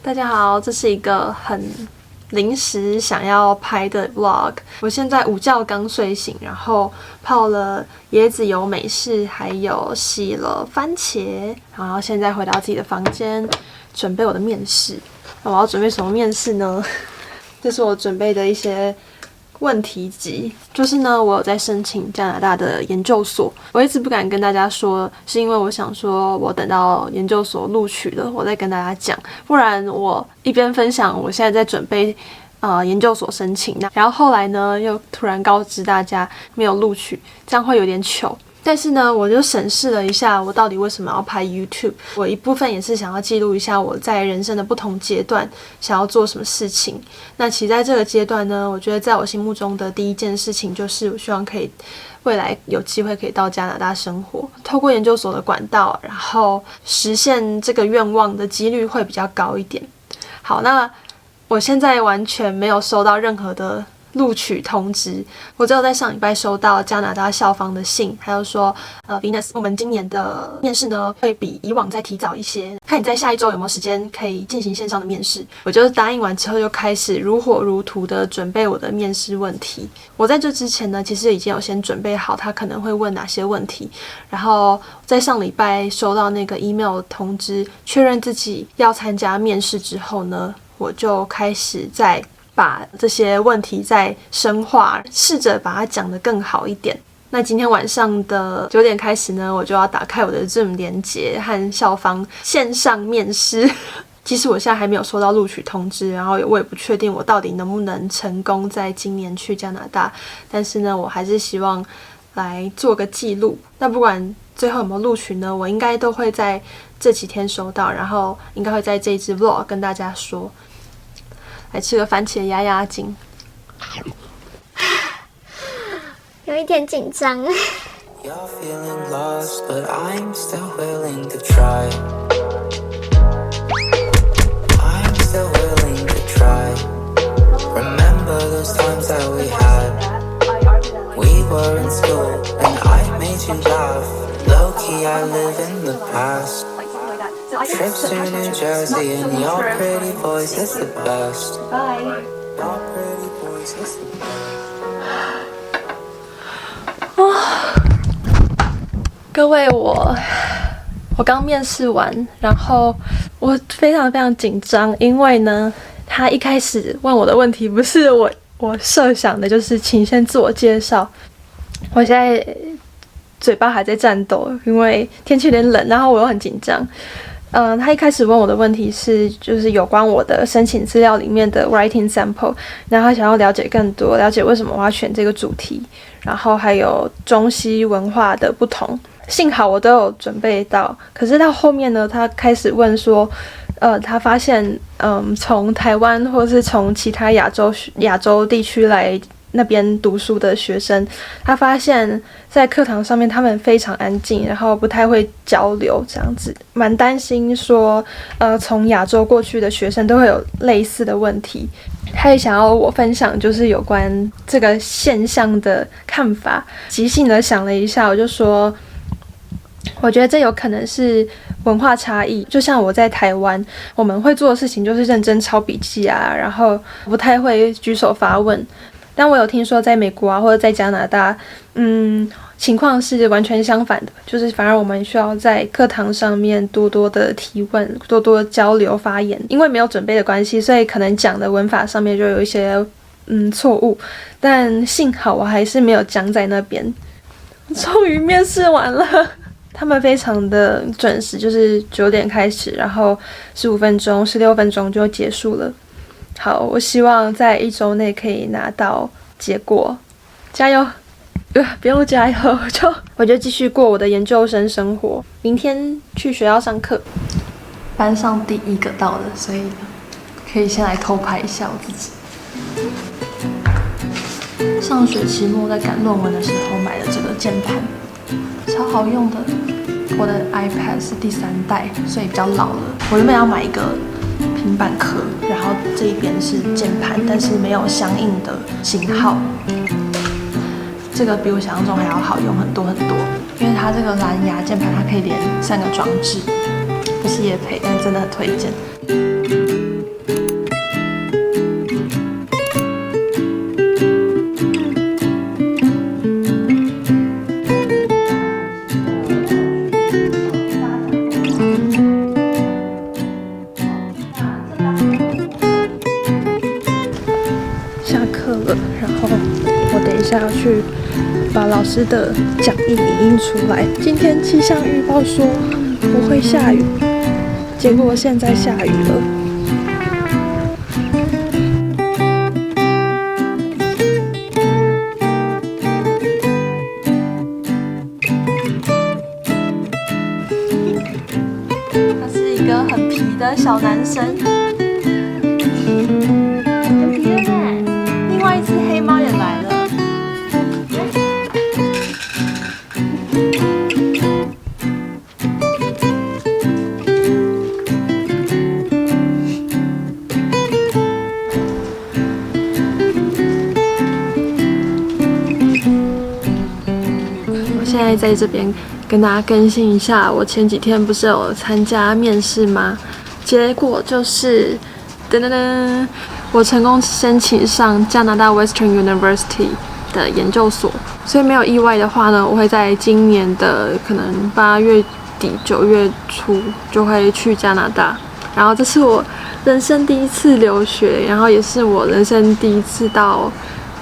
大家好，这是一个很临时想要拍的 vlog。我现在午觉刚睡醒，然后泡了椰子油美式，还有洗了番茄，然后现在回到自己的房间，准备我的面试。那我要准备什么面试呢？这是我准备的一些问题集，就是呢，我有在申请加拿大的研究所，我一直不敢跟大家说，是因为我想说，我等到研究所录取了，我再跟大家讲，不然我一边分享我现在在准备研究所申请，然后后来呢又突然告知大家没有录取，这样会有点糗。但是呢，我就审视了一下，我到底为什么要拍 YouTube。我一部分也是想要记录一下我在人生的不同阶段想要做什么事情。那其实在这个阶段呢，我觉得在我心目中的第一件事情就是，我希望可以未来有机会可以到加拿大生活，透过研究所的管道，然后实现这个愿望的几率会比较高一点。好，那我现在完全没有收到任何的录取通知，我只有在上礼拜收到加拿大校方的信，还有说Venus， 我们今年的面试呢会比以往再提早一些，看你在下一周有没有时间可以进行线上的面试。我就答应完之后就开始如火如荼的准备我的面试问题。我在这之前呢，其实已经有先准备好他可能会问哪些问题，然后在上礼拜收到那个 email 通知，确认自己要参加面试之后呢，我就开始在把这些问题再深化，试着把它讲得更好一点。那今天晚上的9点开始呢，我就要打开我的 Zoom 连结和校方线上面试。其实我现在还没有收到录取通知，然后我也不确定我到底能不能成功在今年去加拿大，但是呢，我还是希望来做个记录。那不管最后有没有录取呢，我应该都会在这几天收到，然后应该会在这一支 vlog 跟大家说。来吃个番茄压压惊，有一点紧张。Trips to New Jersey and your pretty voice is the best. Bye. Your pretty voice is the best. 各位，我刚面试完，然后我非常非常紧张，因为呢，他一开始问我的问题不是我设想的，就是请先自我介绍。我现在嘴巴还在颤抖，因为天气有点冷，然后我又很紧张。他一开始问我的问题是，就是有关我的申请资料里面的 writing sample， 然后他想要了解更多，了解为什么我要选这个主题，然后还有中西文化的不同。幸好我都有准备到，可是到后面呢，他开始问说，他发现，从台湾或是从其他亚洲地区来那边读书的学生，他发现在课堂上面他们非常安静，然后不太会交流，这样子蛮担心说，从亚洲过去的学生都会有类似的问题。他也想要我分享就是有关这个现象的看法。即兴的想了一下，我就说，我觉得这有可能是文化差异，就像我在台湾，我们会做的事情就是认真抄笔记啊，然后不太会举手发问。但我有听说在美国啊，或者在加拿大，情况是完全相反的，就是反而我们需要在课堂上面多多的提问，多多交流发言。因为没有准备的关系，所以可能讲的文法上面就有一些错误，但幸好我还是没有讲在那边。终于面试完了，他们非常的准时，就是9点开始，然后15分钟、16分钟就结束了。好，我希望在1周内可以拿到结果，加油！不用加油，我就继续过我的研究生生活。明天去学校上课，班上第一个到的，所以可以先来偷拍一下我自己。上学期末在赶论文的时候买的这个键盘，超好用的。我的 iPad 是第3代，所以比较老了。我原本要买一个平板壳，然后这一边是键盘，但是没有相应的型号。这个比我想象中还要好用很多很多，因为它这个蓝牙键盘它可以连3个装置，不是业配，但真的很推荐。下要去把老师的讲义影印出来。今天气象预报说不会下雨，结果现在下雨了。他是一个很皮的小男生。另外一只黑猫也来了。我现在在这边跟大家更新一下，我前几天不是有参加面试吗？结果就是噔噔噔，我成功申请上加拿大 Western University 的研究所，所以没有意外的话呢，我会在今年的可能8月底9月初就会去加拿大。然后这是我人生第一次留学，然后也是我人生第一次到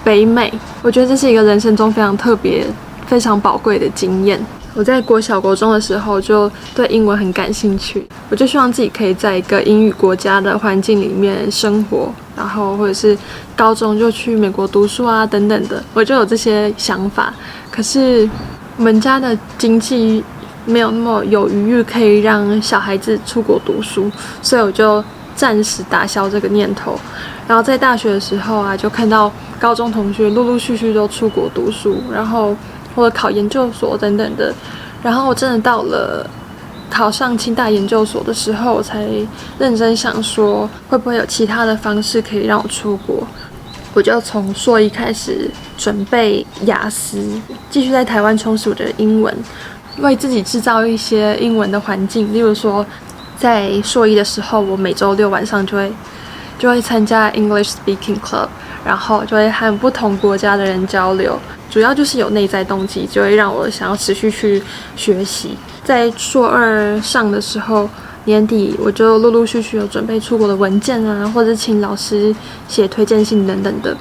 北美。我觉得这是一个人生中非常特别、非常宝贵的经验。我在国小国中的时候就对英文很感兴趣，我就希望自己可以在一个英语国家的环境里面生活，然后或者是高中就去美国读书啊等等的，我就有这些想法。可是我们家的经济没有那么有余裕可以让小孩子出国读书，所以我就暂时打消这个念头。然后在大学的时候啊，就看到高中同学陆陆续续都出国读书，然后或者考研究所等等的。然后我真的到了考上清大研究所的时候，我才认真想说，会不会有其他的方式可以让我出国。我就从硕一开始准备雅思，继续在台湾充实我的英文，为自己制造一些英文的环境。例如说，在硕一的时候，我每周6晚上就会参加 English Speaking Club， 然后就会和不同国家的人交流。主要就是有内在动机，就会让我想要持续去学习。在硕2上的时候，年底我就陆陆续续有准备出国的文件啊，或者请老师写推荐信等等的。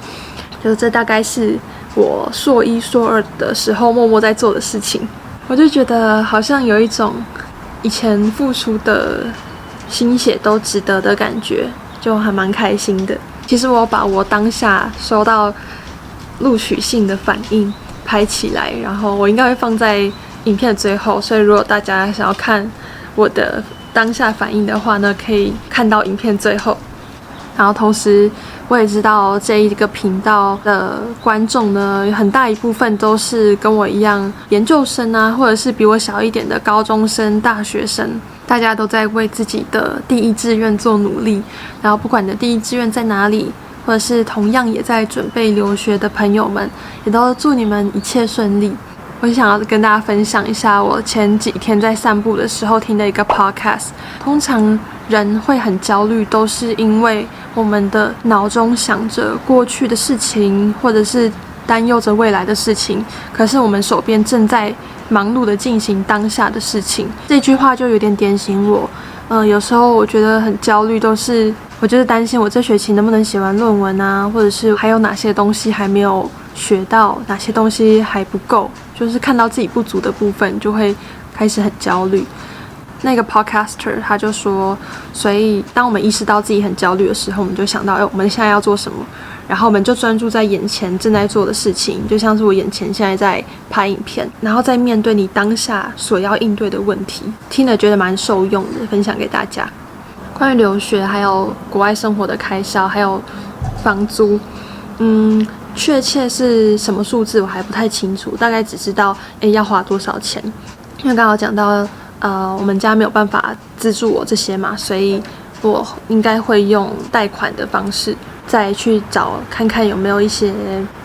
就这大概是我硕1、硕2的时候默默在做的事情。我就觉得好像有一种以前付出的心血都值得的感觉，就还蛮开心的。其实我把我当下收到录取信的反应拍起来，然后我应该会放在影片的最后，所以如果大家想要看我的当下反应的话呢，可以看到影片最后。然后同时我也知道这一个频道的观众呢，很大一部分都是跟我一样研究生啊，或者是比我小一点的高中生、大学生，大家都在为自己的第一志愿做努力。然后不管你的第一志愿在哪里，或者是同样也在准备留学的朋友们，也都祝你们一切顺利。我想要跟大家分享一下我前几天在散步的时候听的一个 podcast。通常人会很焦虑，都是因为我们的脑中想着过去的事情，或者是担忧着未来的事情，可是我们手边正在忙碌的进行当下的事情。这句话就有点点醒我。有时候我觉得很焦虑，都是我就是担心我这学期能不能写完论文啊，或者是还有哪些东西还没有学到，哪些东西还不够，就是看到自己不足的部分就会开始很焦虑。那个 podcaster 他就说，所以当我们意识到自己很焦虑的时候，我们就想到我们现在要做什么，然后我们就专注在眼前正在做的事情，就像是我眼前现在在拍影片，然后再面对你当下所要应对的问题。听了觉得蛮受用的，分享给大家。关于留学还有国外生活的开销还有房租，确切是什么数字我还不太清楚，大概只知道要花多少钱。因为刚好讲到我们家没有办法资助我这些嘛，所以我应该会用贷款的方式再去找看看有没有一些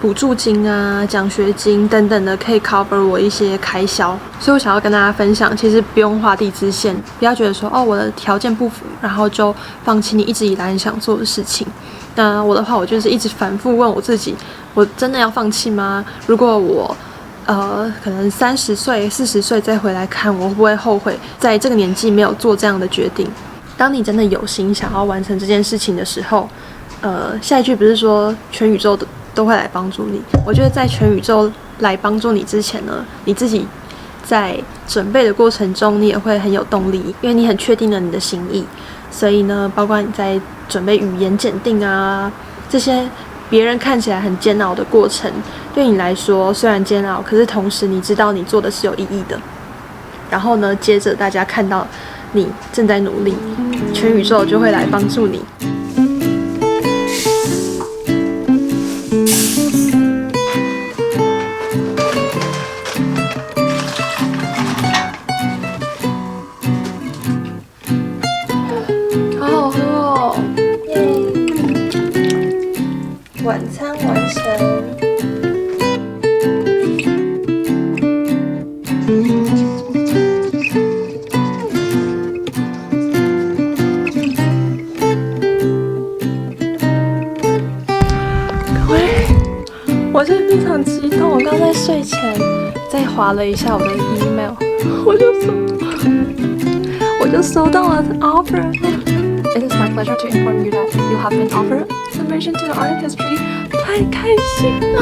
补助金啊、奖学金等等的可以 cover 我一些开销。所以我想要跟大家分享，其实不用画地自限，不要觉得说我的条件不符，然后就放弃你一直以来很想做的事情。那我的话，我就是一直反复问我自己，我真的要放弃吗？如果我可能30岁、40岁再回来看，我会不会后悔在这个年纪没有做这样的决定？当你真的有心想要完成这件事情的时候，下一句不是说全宇宙都会来帮助你。我觉得在全宇宙来帮助你之前呢，你自己在准备的过程中，你也会很有动力，因为你很确定了你的心意。所以呢，包括你在准备语言检定啊，这些别人看起来很煎熬的过程，对你来说虽然煎熬，可是同时你知道你做的是有意义的。然后呢，接着大家看到你正在努力，全宇宙就会来帮助你。好好喝哦！耶！晚餐完成。各位，我是非常激动。我刚在睡前再滑了一下我的 email， 我就收到了 offer。It is my pleasure to inform you that you have been offered submission to the art history。太开心了！